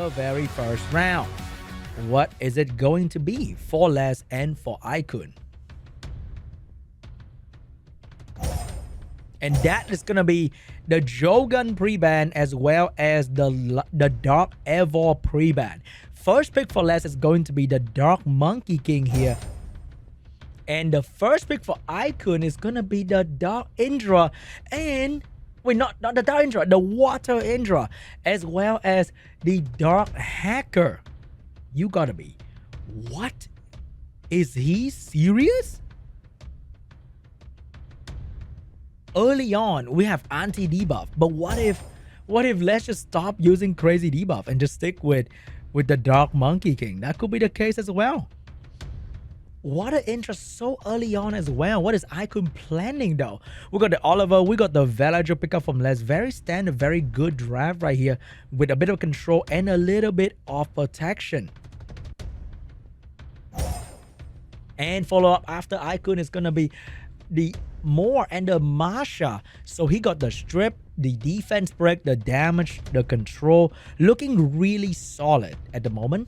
the very first round. What is it going to be for Les and for IKUN? And that is going to be the Jogun pre-ban as well as the Dark Evor pre-ban. First pick for Les is going to be the Dark Monkey King here. And the first pick for IKUN is going to be the Dark Indra. And, wait, not the Dark Indra, the Water Indra. As well as the Dark Hacker. You gotta be. What? Is he serious? Early on, we have anti-debuff. But what if let's just stop using crazy debuff and just stick with the Dark Monkey King? That could be the case as well. What an interest so early on as well. What is IKUN planning though? We got the Oliver, we got the Villager pickup from Les. Very standard, very good draft right here with a bit of control and a little bit of protection. And follow up after IKUN is gonna be the Moore and the Masha. So he got the strip, the defense break, the damage, the control. Looking really solid at the moment.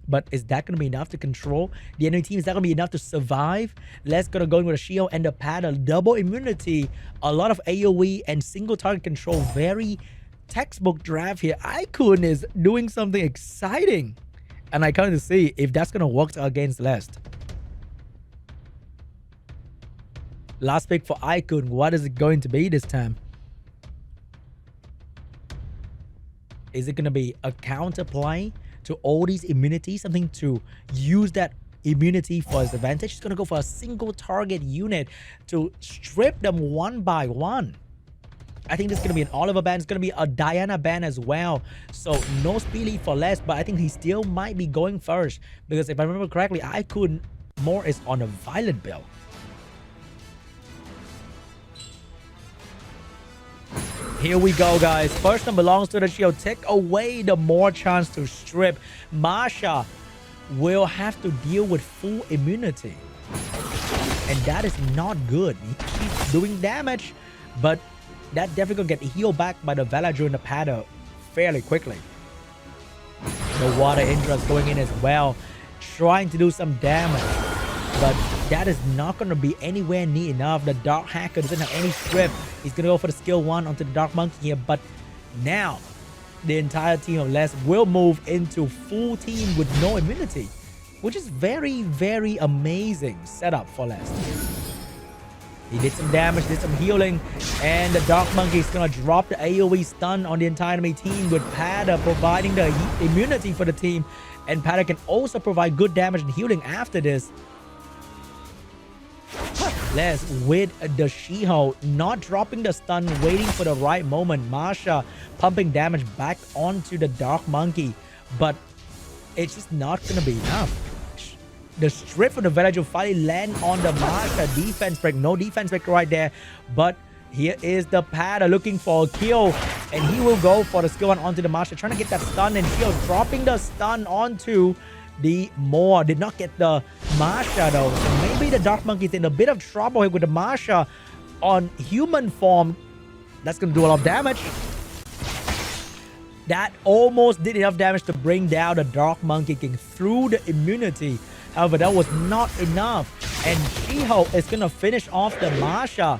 But is that going to be enough to control the enemy team? Is that going to be enough to survive? Let's going to go in with a shield and the paddle. Double immunity. A lot of AoE and single target control. Very textbook draft here. IKUN is doing something exciting. And I can't see if that's going to work against Lest. Last pick for IKUN. What is it going to be this time? Is it going to be a counter play to all these immunities, something to use that immunity for his advantage? He's going to go for a single target unit to strip them one by one. I think this is going to be an Oliver ban. It's going to be a Diana ban as well. So no speed lead for Les, but I think he still might be going first. Because if I remember correctly, IKUN more is on a violent build. Here we go, guys. First one belongs to the shield. Take away the more chance to strip. Masha will have to deal with full immunity. And that is not good. He keeps doing damage, but that definitely gonna get healed back by the Villager and the paddle fairly quickly. The Water Indra is going in as well, trying to do some damage. But that is not going to be anywhere near enough. The Dark Hacker doesn't have any strip. He's going to go for the skill 1 onto the Dark Monkey here. But now, the entire team of Les will move into full team with no immunity. Which is very, very amazing setup for Les. He did some damage, did some healing. And the Dark Monkey is going to drop the AoE stun on the entire enemy team with Pada providing the immunity for the team. And Pada can also provide good damage and healing after this. Les with the She-Hulk not dropping the stun, waiting for the right moment. Masha pumping damage back onto the Dark Monkey, but it's just not going to be enough. The strip from the Villager will finally land on the Masha. Defense break, no defense break right there, but here is the Pada looking for a kill, and he will go for the skill 1 onto the Masha, trying to get that stun and shield, dropping the stun onto the Moore. Did not get the Masha though. So maybe the Dark Monkey is in a bit of trouble here with the Masha on human form. That's going to do a lot of damage. That almost did enough damage to bring down the Dark Monkey King through the immunity. However, that was not enough. And She-Hulk is going to finish off the Masha.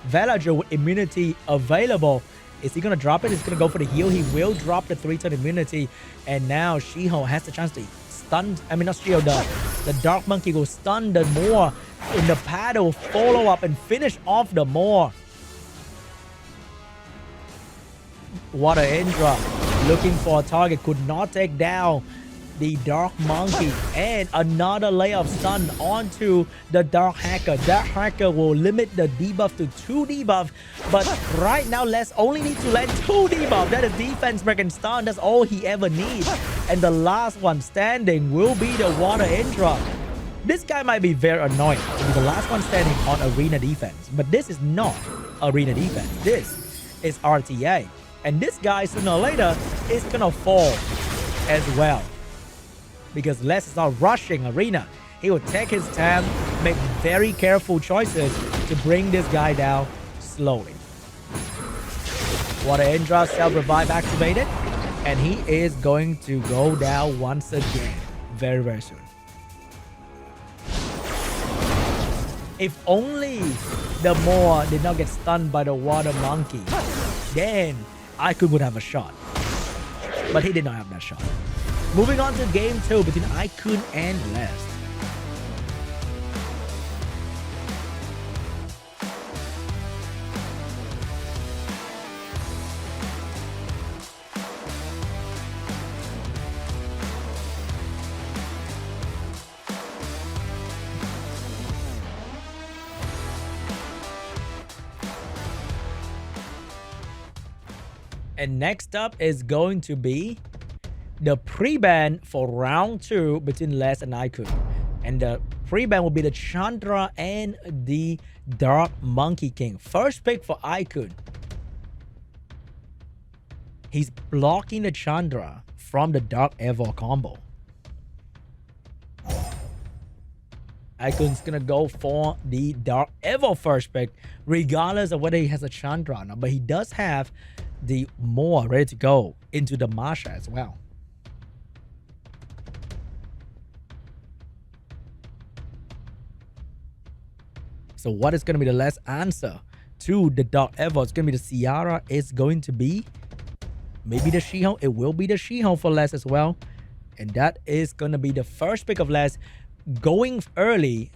Villager with immunity available. Is he going to drop it? He's going to go for the heal. He will drop the 3-turn immunity. And now She-Hulk has the chance to stun. I mean, not She-Hulk. The Dark Monkey will stun the Moore. In the paddle, follow up and finish off the Moore. Water Indra looking for a target. Could not take down the Dark Monkey. And another layer of stun onto the Dark Hacker. Dark Hacker will limit the debuff to 2 debuff. But right now, Les only needs to land 2 debuff. That is defense break and stun. That's all he ever needs. And the last one standing will be the Water Indra. This guy might be very annoying to be the last one standing on arena defense. But this is not arena defense. This is RTA. And this guy, sooner or later, is going to fall as well. Because Les is not rushing arena. He will take his time, make very careful choices to bring this guy down slowly. Water Indra self-revive activated. And he is going to go down once again. Very, very soon. If only the Moor did not get stunned by the water monkey, then IKUN would have a shot. But he did not have that shot. Moving on to game 2 between IKUN and Les. And next up is going to be the pre-ban for round 2 between Les and IKUN. And the pre-ban will be the Chandra and the Dark Monkey King. First pick for IKUN. He's blocking the Chandra from the Dark Evo combo. IKUN's gonna go for the Dark Evo first pick, regardless of whether he has a Chandra or not. But he does have the Moor ready to go into the Masha as well. So what is going to be the last answer to the Dark Evo? It's going to be the Ciara. It's going to be maybe the She-Hulk. It will be the She-Hulk for Les as well. And that is going to be the first pick of Les, going early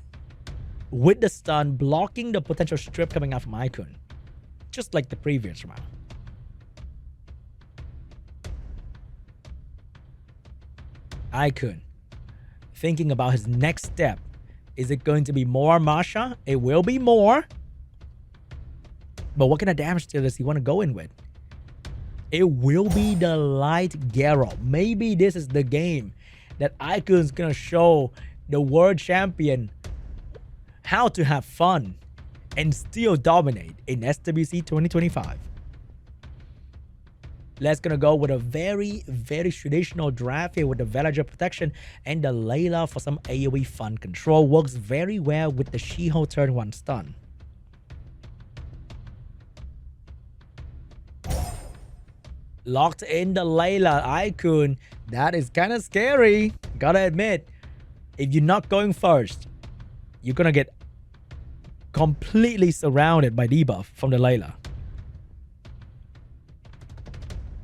with the stun, blocking the potential strip coming out from IKUN, just like the previous round. IKUN thinking about his next step. Is it going to be more Masha? It will be more. But what kind of damage deal does he want to go in with? It will be the Light Garrow. Maybe this is the game that IKUN's going to show the world champion how to have fun and still dominate in SWC 2025. Les gonna go with a very, very traditional draft here with the Villager protection and the Layla for some AoE fun control. Works very well with the She-Hulk turn 1 stun. Locked in the Layla. IKUN, that is kind of scary. Gotta admit, if you're not going first, you're gonna get completely surrounded by debuff from the Layla.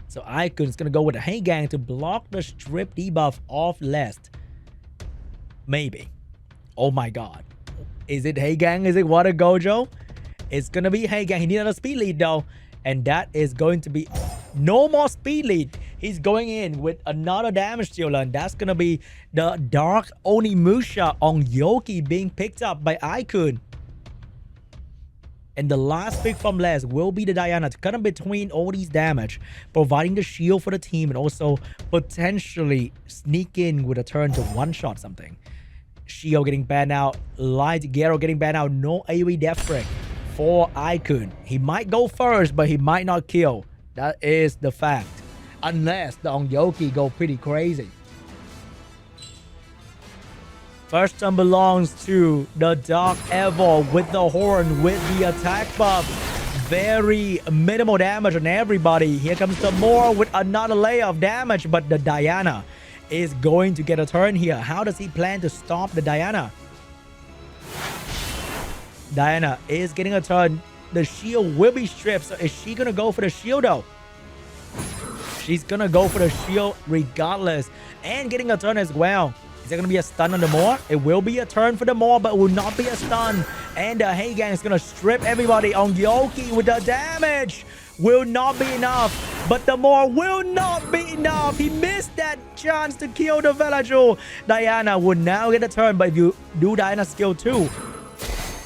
So IKUN is going to go with a Hey Gang to block the strip debuff off Lest. Maybe. Oh my god. Is it Hey Gang? Is it Water Gojo? It's going to be Hey Gang. He needed a speed lead though. And that is going to be no more speed lead. He's going in with another damage dealer. And that's going to be the Dark Onimusha on Yoki being picked up by IKUN. And the last pick from Les will be the Diana to cut in between all these damage, providing the shield for the team and also potentially sneak in with a turn to one-shot something. Shield getting banned out, Light Garrow getting banned out, no AoE death brick for IKUN. He might go first, but he might not kill. That is the fact. Unless the Onyoki go pretty crazy. First turn belongs to the Dark Evo with the horn, with the attack buff. Very minimal damage on everybody. Here comes the Moor with another layer of damage, but the Diana is going to get a turn here. How does he plan to stop the Diana? Diana is getting a turn. The shield will be stripped. So is she going to go for the shield though? She's going to go for the shield regardless. And getting a turn as well. Is there going to be a stun on the Moor? It will be a turn for the Moor, but it will not be a stun. And the Hey Gang is going to strip everybody on Yoki with the damage. Will not be enough. But the Moor will not be enough. He missed that chance to kill the Villager. Diana would now get a turn, but if you do Diana's skill too,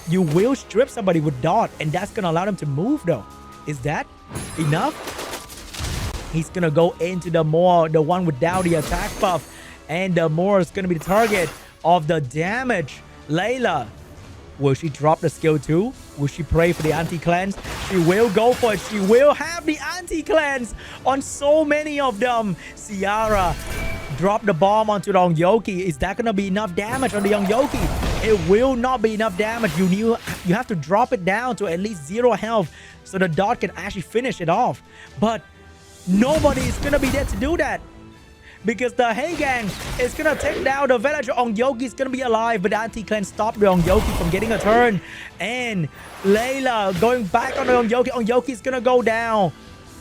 you will strip somebody with dot, and that's going to allow them to move though. Is that enough? He's going to go into the Moor, the one without the attack buff. And the Moor is going to be the target of the damage. Layla, will she drop the skill too? Will she pray for the anti-cleanse? She will go for it. She will have the anti-cleanse on so many of them. Ciara drop the bomb onto the Yoki. Is that going to be enough damage on the Yoki? It will not be enough damage. You have to drop it down to at least 0 health so the dot can actually finish it off. But Nobody is gonna be there to do that. Because the Hey Gang is gonna take down the villager. Ongyoki is gonna be alive, but the anti-clan stopped the Ongyoki from getting a turn. And Layla going back on the Ongyoki. Ongyoki is gonna go down.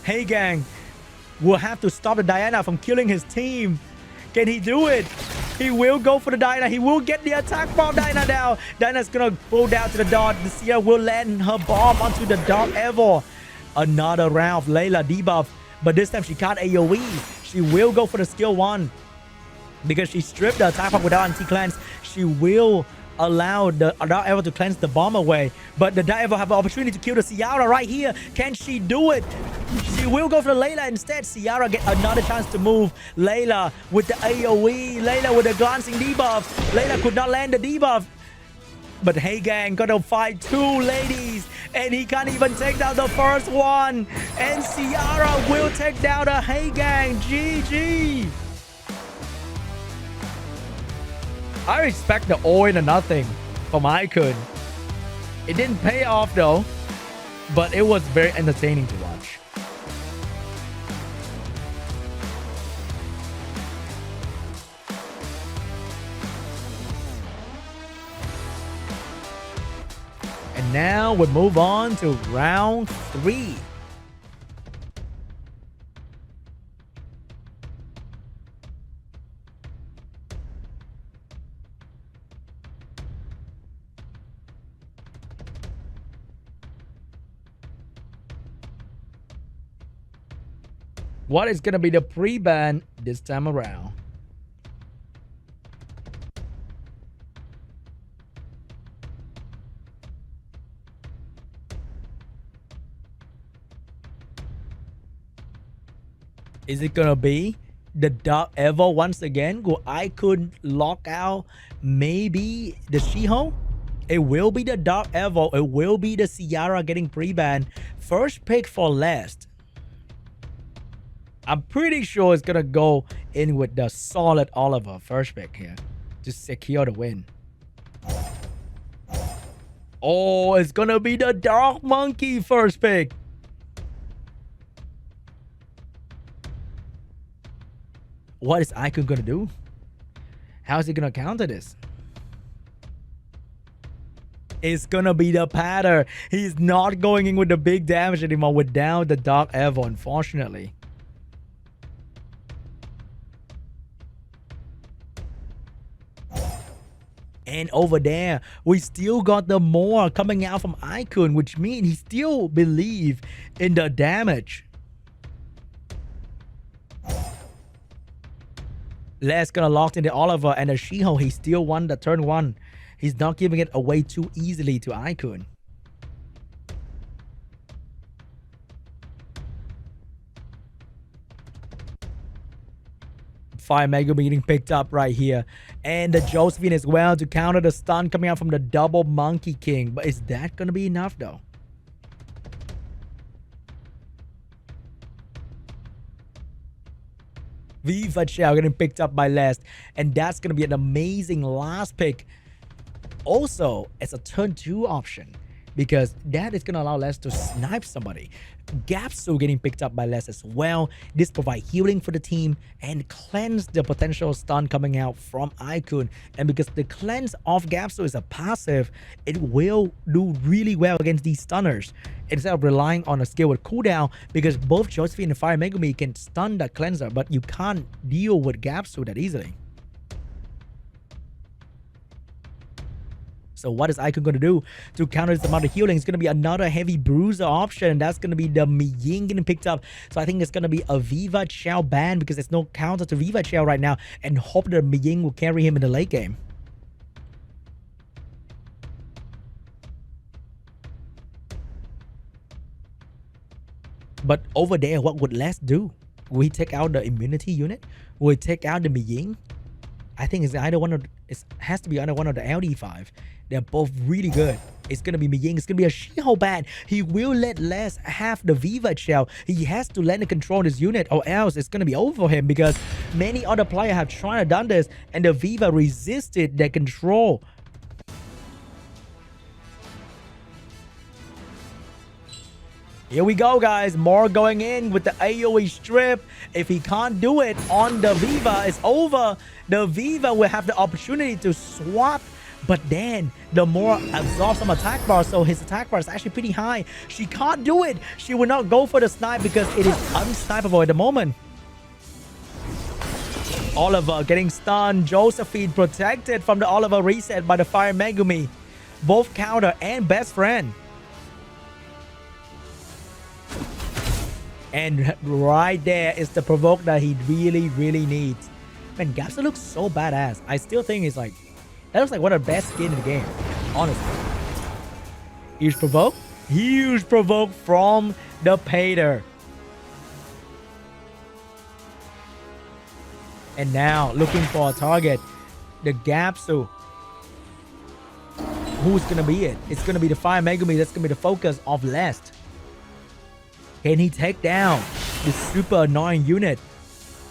Hey Gang will have to stop the Diana from killing his team. Can he do it? He will go for the Diana. He will get the attack bomb. Diana down. Diana's gonna go down to the dot. The Sierra will land her bomb onto the Dark Evo. Another round of Layla debuff. But this time she can't AoE. She will go for the skill 1. Because she stripped the attack bomb without anti-cleanse. She will allow the Dark Evo to cleanse the bomb away. But the Dark Evo have an opportunity to kill the Ciara right here. Can she do it? She will go for the Layla instead. Ciara get another chance to move. Layla with the AoE. Layla with the glancing debuff. Layla could not land the debuff. But Hey Gang gonna fight 2 ladies. And he can't even take down the first one. And Ciara will take down the Hey Gang. GG. I respect the all in or nothing from IKUN. It didn't pay off though. But it was very entertaining to watch. And now we move on to round 3. What is going to be the pre-ban this time around? Is it gonna be the Dark Evo once again? Will IKUN lock out maybe the Shiho? It will be the Dark Evo. It will be the Ciara getting pre-banned. First pick for last. I'm pretty sure it's gonna go in with the solid Oliver first pick here to secure the win. Oh, it's gonna be the Dark Monkey first pick. What is IKUN gonna do? How is he gonna counter this? It's gonna be the Patter. He's not going in with the big damage anymore without the Dark Evo, unfortunately. And over there, we still got the more coming out from IKUN, which means he still believe in the damage. Les gonna lock in the Oliver and the Shiho. He still won the turn 1. He's not giving it away too easily to IKUN. Fire Mega getting picked up right here. And the Josephine as well to counter the stun coming out from the double Monkey King. But is that gonna be enough though? Viva Shell getting picked up by Last. And that's going to be an amazing last pick. Also, as a turn 2 option. Because that is going to allow Les to snipe somebody. Gapsu getting picked up by Les as well. This provides healing for the team and cleanse the potential stun coming out from IKUN. And because the cleanse of Gapsu is a passive, it will do really well against these stunners. Instead of relying on a skill with cooldown, because both Josephine and Fire Megumi can stun that cleanser, but you can't deal with Gapsu that easily. So what is IKUN going to do to counter this amount of healing? It's going to be another heavy bruiser option. And that's going to be the Miying getting picked up. So I think it's going to be a Viva Chao ban because there's no counter to Viva Chao right now. And hope that Miying will carry him in the late game. But over there, what would Les do? Will he take out the immunity unit? Will he take out the Miying? I think it's either one of it has to be either one of the LD5. They're both really good. It's gonna be Miying. It's gonna be a Shiho ban. He will let Les have the Viva Shell. He has to let it control this unit, or else it's gonna be over for him because many other players have tried to done this, and the Viva resisted their control. Here we go, guys. More going in with the AoE strip. If he can't do it on the Viva, it's over. The Viva will have the opportunity to swap. But then the more absorbs some attack bar, so his attack bar is actually pretty high. She can't do it. She will not go for the snipe because it is unsnipeable at the moment. Oliver getting stunned. Josephine protected from the Oliver reset by the Fire Megumi. Both counter and best friend. And right there is the provoke that he really needs. Man, Gapsu looks so badass. I still think it's like, that looks like one of the best skins in the game, honestly. Huge provoke. Huge provoke from the Pater. And now looking for a target. The Gapsu. Who's going to be it? It's going to be the Fire Megumi. That's going to be the focus of Lest. Can he take down this super annoying unit?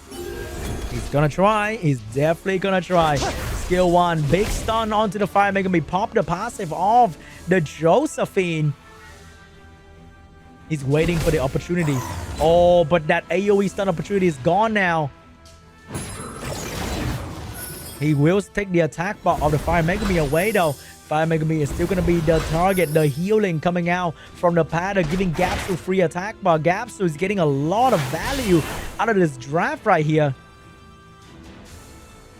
He's gonna try. He's definitely gonna try. Skill 1. Big stun onto the Fire Megumi. Pop the passive of the Josephine. He's waiting for the opportunity. Oh, but that AoE stun opportunity is gone now. He will take the attack bar of the Fire Megumi away though. Fire Megumi is still going to be the target. The healing coming out from the Pater, giving Gapsu free attack bar. Gapsu is getting a lot of value out of this draft right here.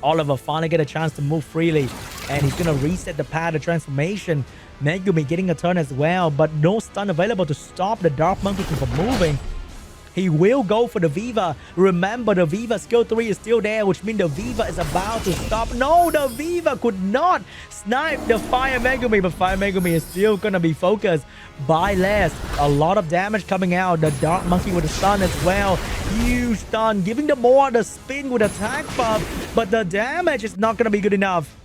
Oliver finally get a chance to move freely. And he's going to reset the Pater transformation. Megumi getting a turn as well. But no stun available to stop the Dark Monkey King from moving. He will go for the Viva. Remember, the Viva skill 3 is still there, which means the Viva is about to stop. No, the Viva could not snipe the Fire Megumi, but Fire Megumi is still going to be focused by Les. A lot of damage coming out. The Dark Monkey with a stun as well. Huge stun, giving the more the spin with attack buff, but the damage is not going to be good enough.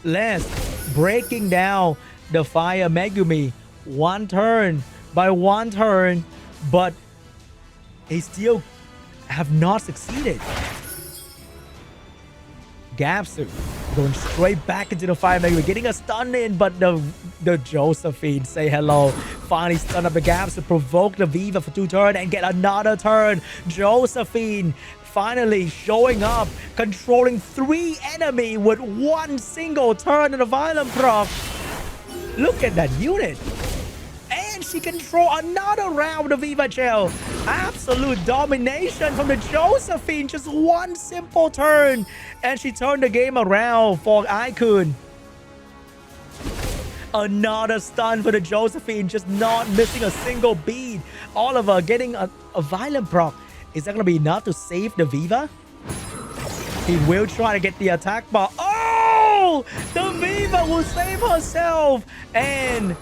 Les breaking down the Fire Megumi. One turn. By one turn, but they still have not succeeded. Gapsu going straight back into the Fire Megumi, getting a stun in, but the Josephine say hello. Finally stun up the Gapsu, provoke the Viva for 2 turns and get another turn. Josephine finally showing up, controlling 3 enemy with 1 single turn in a violent proc. Look at that unit. And she control another round of Viva Gel. Absolute domination from the Josephine. Just 1 simple turn. And she turned the game around for IKUN. Another stun for the Josephine. Just not missing a single beat. Oliver getting a violent proc. Is that going to be enough to save the Viva? He will try to get the attack bar. Oh! The Viva will save herself. And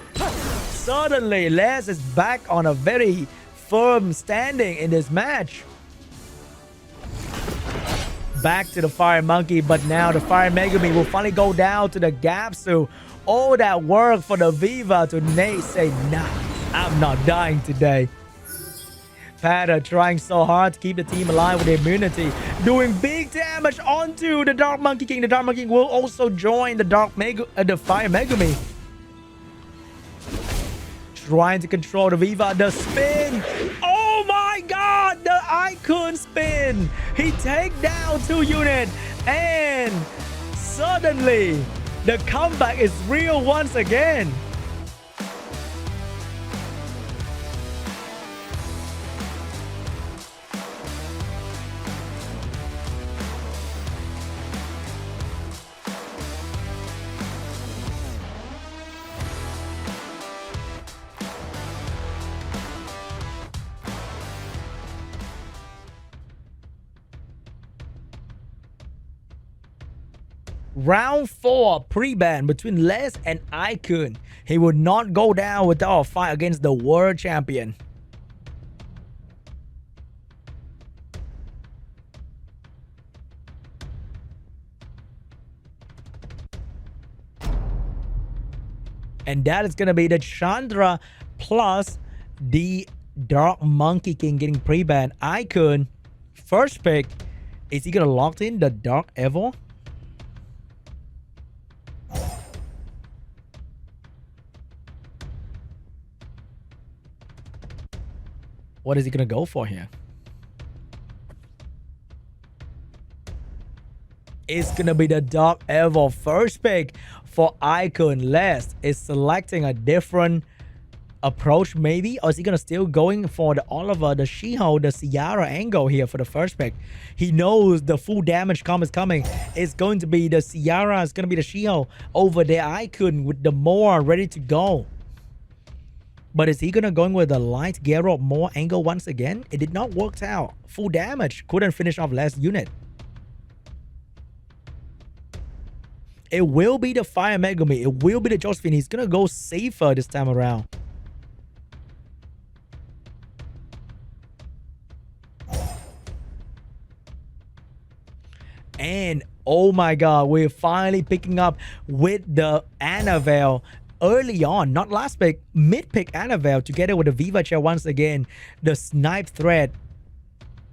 suddenly, Les is back on a very firm standing in this match. Back to the Fire Monkey, but now the Fire Megumi will finally go down to the Gapsu. All that work for the Viva to say, nah, I'm not dying today. Pater trying so hard to keep the team alive with the immunity, doing big damage onto the Dark Monkey King. The Dark Monkey King will also join the the Fire Megumi. Trying to control the Viva. The spin. Oh my god! The IKUN spin. He take down 2 units. And suddenly, the comeback is real once again. Round 4 pre-ban between Les and IKUN. He would not go down without a fight against the world champion. And that is going to be the Chandra plus the Dark Monkey King getting pre-ban. IKUN, first pick. Is he going to lock in the Dark Evo? What is he gonna go for here? It's gonna be the Dark Evo first pick for IKUN. Les is selecting a different approach maybe, or is he gonna still going for the Oliver, the Shiho, the Ciara angle here for the first pick? He knows the full damage comp is coming. It's going to be the Ciara, it's gonna be the Shiho over there. IKUN with the Moore ready to go. But is he gonna going with the light Geralt Moore angle once again? It did not work out. Full damage, couldn't finish off last unit. It will be the Fire Megumi. It will be the Josephine. He's gonna go safer this time around. And oh my god, we're finally picking up with the Annabelle early on, not last pick, mid pick Annabelle together with the Viva Chair once again. The snipe threat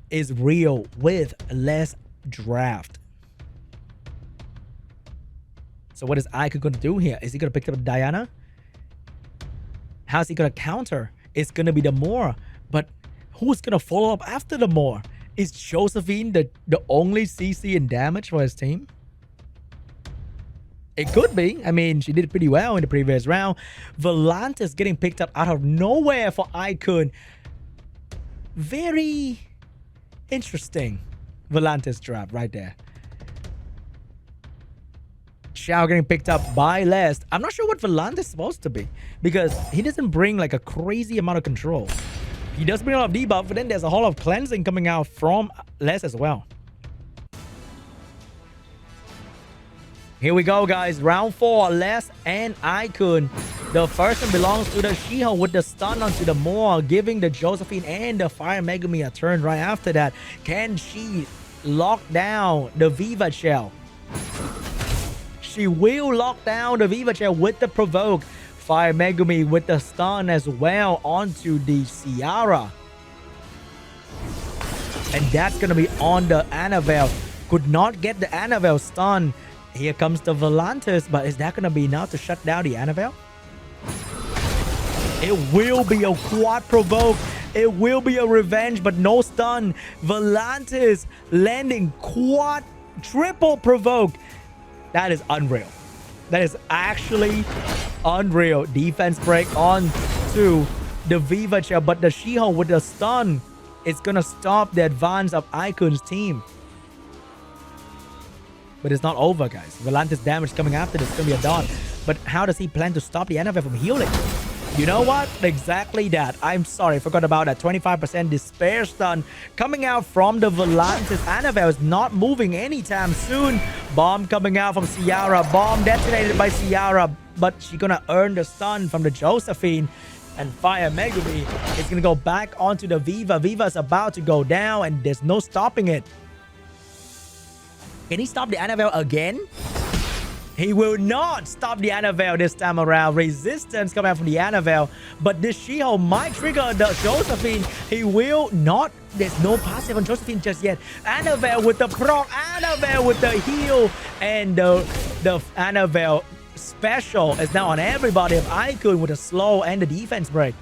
is real with less draft. So what is IKUN going to do here? Is he going to pick up Diana? How's he going to counter? It's going to be the Moore. But who's going to follow up after the Moore? Is Josephine the only CC in damage for his team? It could be. I mean, she did pretty well in the previous round. Volantis getting picked up out of nowhere for IKUN. Very interesting Volantis drop right there. Xiao getting picked up by Les. I'm not sure what Volantis is supposed to be, because he doesn't bring like a crazy amount of control. He does bring a lot of debuff, but then there's a whole lot of cleansing coming out from Les as well. Here we go, guys. Round 4, Les and IKUN. The first one belongs to the Shiho with the stun onto the Moore, giving the Josephine and the Fire Megumi a turn right after that. Can she lock down the Viva Shell? She will lock down the Viva Chair with the provoke. Fire Megumi with the stun as well onto the Ciara. And that's going to be on the Annabelle. Could not get the Annabelle stun. Here comes the Volantis, but is that going to be enough to shut down the Annabelle? It will be a quad provoke. It will be a revenge, but no stun. Volantis landing quad triple provoke. That is unreal. That is actually unreal. Defense break on to the Viva Chair, but the Shiho with the stun, it's gonna stop the advance of IKUN's team. But it's not over, guys. Volantis damage coming after this. It's gonna be a dot. But how does he plan to stop the Annabelle from healing? You know what? Exactly that. I'm sorry, I forgot about that. 25% despair stun coming out from the Volantis. Annabelle is not moving anytime soon. Bomb coming out from Ciara. Bomb detonated by Ciara. But she's gonna earn the stun from the Josephine. And Fire Megumi is gonna go back onto the Viva. Viva's about to go down and there's no stopping it. Can he stop the Annabelle again? He will not stop the Annabelle this time around. Resistance coming out from the Annabelle. But this Shiho might trigger the Josephine. He will not. There's no passive on Josephine just yet. Annabelle with the proc. Annabelle with the heal. And the Annabelle special is now on everybody of IKUN with a slow and the defense break.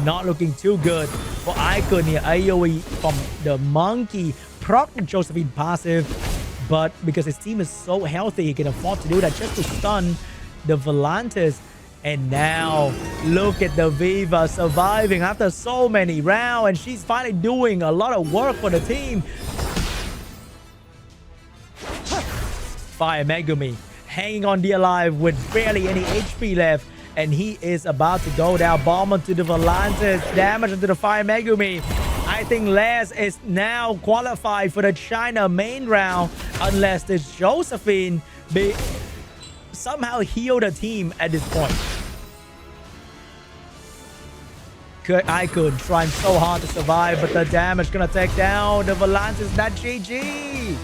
Not looking too good for IKUN here. AoE from the monkey. Proc the Josephine passive. But because his team is so healthy, he can afford to do that just to stun the Volantis. And now, look at the Viva surviving after so many rounds. And she's finally doing a lot of work for the team. Fire Megumi hanging on dear alive with barely any HP left. And he is about to go down. Bomb onto the Volantis. Damage onto the Fire Megumi. I think Les is now qualified for the China main round unless this Josephine somehow heal the team at this point. IKUN trying so hard to survive, but the damage gonna take down the Volantis. Not GG.